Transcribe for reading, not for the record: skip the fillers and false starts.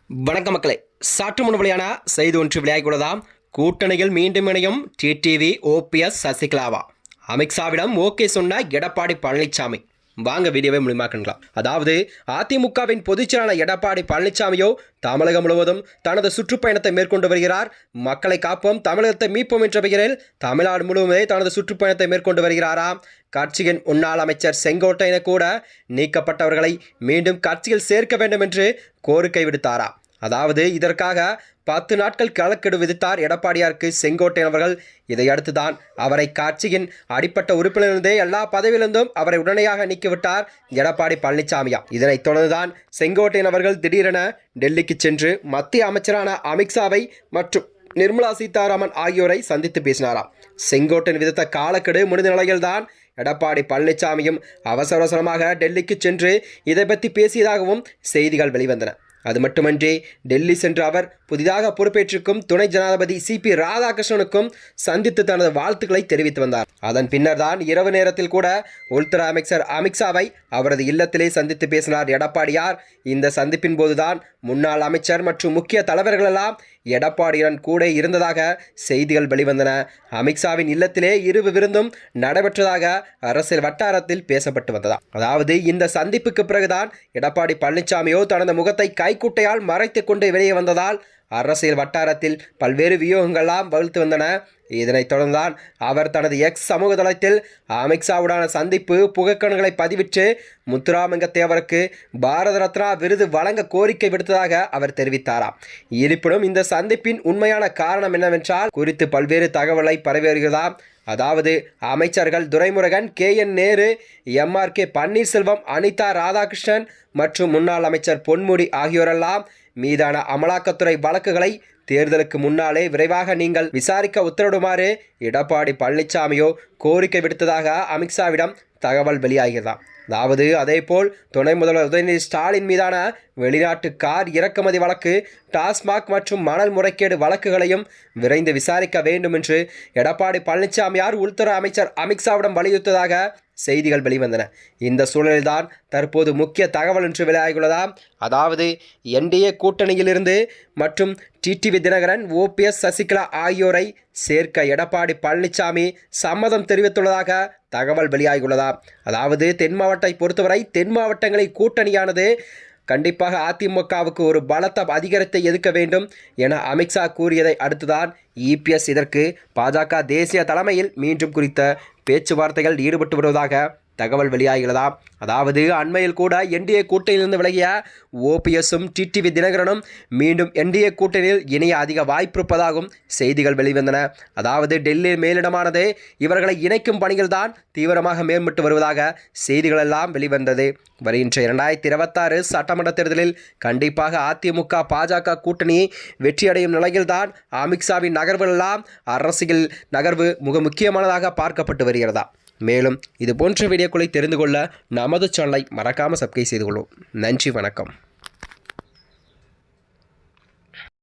வணக்க மக்களே, சற்று முன் வெளியான செய்தி ஒன்று விளையாகியுள்ளதாம். கூட்டணியில் மீண்டும் இணையும் டிடிவி, ஓபிஎஸ், சசிகலாவா? அமித்ஷாவிடம் ஓகே சொன்ன எடப்பாடி பழனிசாமி. வாங்க வீடியோவை முழுமையாக்கலாம். அதாவது அதிமுகவின் பொதுச்செயலாளர் எடப்பாடி பழனிசாமியோ தமிழகம் முழுவதும் தனது சுற்றுப்பயணத்தை மேற்கொண்டு வருகிறார். மக்களை காப்போம், தமிழகத்தை மீட்போம் என்ற பெயரில் தமிழ்நாடு முழுவதுமே தனது சுற்றுப்பயணத்தை மேற்கொண்டு வருகிறாராம். கட்சியின் முன்னாள் அமைச்சர் செங்கோட்டையனை கூட நீக்கப்பட்டவர்களை மீண்டும் கட்சியில் சேர்க்க வேண்டும் என்று கோரிக்கை விடுத்தாராம். அதாவது இதற்காக 10 நாட்கள் கணக்கெடு விதித்தார் எடப்பாடியாருக்கு செங்கோட்டையன் அவர்கள். இதையடுத்துதான் அவரை கட்சியின் அடிப்பட்ட உறுப்பினரிலிருந்தே எல்லா பதவியிலிருந்தும் அவரை உடனடியாக நீக்கிவிட்டார் எடப்பாடி பழனிசாமியா. இதனைத் தொடர்ந்துதான் செங்கோட்டையன் அவர்கள் திடீரென டெல்லிக்கு சென்று மத்திய அமைச்சரான அமித்ஷாவை மற்றும் நிர்மலா சீதாராமன் ஆகியோரை சந்தித்து பேசினாராம். செங்கோட்டையன் விதித்த காலக்கெடு முடிந்த நிலையில்தான் எடப்பாடி பழனிசாமியும் அவசர அவசரமாக டெல்லிக்கு சென்று இதை பற்றி பேசியதாகவும் செய்திகள் வெளிவந்தன. அது மட்டுமன்றி டெல்லி சென்ற அவர் புதிதாக பொறுப்பேற்றிருக்கும் துணை ஜனாதிபதி சிபி ராதாகிருஷ்ணனுக்கும் சந்தித்து தனது வாழ்த்துக்களை தெரிவித்து வந்தார். அதன் பின்னர் தான் இரவு நேரத்தில் கூட உள்துறை அமைச்சர் அமித்ஷாவை அவரது இல்லத்திலே சந்தித்து பேசினார் எடப்பாடியார். இந்த சந்திப்பின் போதுதான் முன்னாள் அமைச்சர் மற்றும் முக்கிய தலைவர்களெல்லாம் எடப்பாடியுடன் கூட இருந்ததாக செய்திகள் வெளிவந்தன. அமித்ஷாவின் இல்லத்திலே இரவு விருந்தும் நடைபெற்றதாக அரசியல் வட்டாரத்தில் பேசப்பட்டு வந்ததா. அதாவது இந்த சந்திப்புக்கு பிறகுதான் எடப்பாடி பழனிசாமியோ தனது முகத்தை கைக்குட்டையால் மறைத்து கொண்டு வெளியே வந்ததால் அரசியல் வட்டாரத்தில் பல்வேறு வியூகங்கள்லாம் வகுத்து வந்தன. இதனைத் தொடர்ந்தான் அவர் தனது எக்ஸ் சமூக தளத்தில் அமித்ஷாவுடான சந்திப்பு புகைப்படங்களை பதிவிட்டு முத்துராமலிங்க அவருக்கு பாரத ரத்னா விருது வழங்க கோரிக்கை விடுத்ததாக அவர் தெரிவித்தாராம். இருப்பினும் இந்த சந்திப்பின் உண்மையான காரணம் என்னவென்றால் குறித்து பல்வேறு தகவலை பரவி வருகிறதாம். அதாவது அமைச்சர்கள் துரைமுருகன், KN நேரு, MRK பன்னீர்செல்வம், அனிதா ராதாகிருஷ்ணன் மற்றும் முன்னாள் அமைச்சர் பொன்முடி ஆகியோரெல்லாம் மீதான அமலாக்கத்துறை வழக்குகளை தேர்தலுக்கு முன்னாலே விரைவாக நீங்கள் விசாரிக்க உத்தரவிடுமாறு எடப்பாடி பழனிசாமியோ கோரிக்கை விடுத்ததாக அமித்ஷாவிடம் தகவல் வெளியாகிறதாம். அதாவது அதேபோல் துணை முதல்வர் உதயநிதி ஸ்டாலின் மீதான வெளிநாட்டு கார் இறக்குமதி வழக்கு, டாஸ்மாக் மற்றும் மணல் முறைகேடு வழக்குகளையும் விரைந்து விசாரிக்க வேண்டும் என்று எடப்பாடி பழனிசாமியார் உள்துறை அமைச்சர் அமித்ஷாவிடம் வலியுறுத்ததாக செய்திகள் வெளிவந்தன. இந்த சூழலில்தான் தற்போது முக்கிய தகவல் ஒன்று வெளியாகியுள்ளதாம். அதாவது NDA கூட்டணியிலிருந்து மற்றும் டிடிவி தினகரன், OPS, சசிகலா ஆகியோரை சேர்க்க எடப்பாடி பழனிசாமி சம்மதம் தெரிவித்துள்ளதாக தகவல் வெளியாகியுள்ளதாம். அதாவது தென் மாவட்டத்தை பொறுத்தவரை தென் மாவட்டங்களில் கூட்டணியானது கண்டிப்பாக அதிமுகவுக்கு ஒரு பலத்த அதிகாரத்தை எதுக்க வேண்டும் என அமித்ஷா கூறியதை அடுத்துதான் EPS இதற்கு பாஜக தேசிய தலைமையில் மீண்டும் குறித்த பேச்சுவார்த்தைகள் ஈடுபட்டு வருவதாக தகவல் வெளியாகிறதாம். அதாவது அண்மையில் கூட NDA கூட்டணியிலிருந்து விலகிய OPSம் டிடிவி தினகரனும் மீண்டும் NDA கூட்டணியில் இணைய அதிக வாய்ப்பு இருப்பதாகவும் செய்திகள் வெளிவந்தன. அதாவது டெல்லி மேலிடமானது இவர்களை இணைக்கும் பணிகள் தான் தீவிரமாக மேம்பட்டு வருவதாக செய்திகள் எல்லாம் வெளிவந்தது. வருகின்ற 2026 சட்டமன்ற தேர்தலில் கண்டிப்பாக அதிமுக பாஜக கூட்டணி வெற்றியடையும் நிலையில்தான் அமித்ஷாவின் நகர்வுகள் எல்லாம் அரசியல் நகர்வு மிக முக்கியமானதாக பார்க்கப்பட்டு வருகிறதா. மேலும் இது போன்ற வீடியோக்களை தெரிந்து கொள்ள நமது சேனலை மறக்காமல் சப்ஸ்கிரைப் செய்து கொள்வோம். நன்றி, வணக்கம்.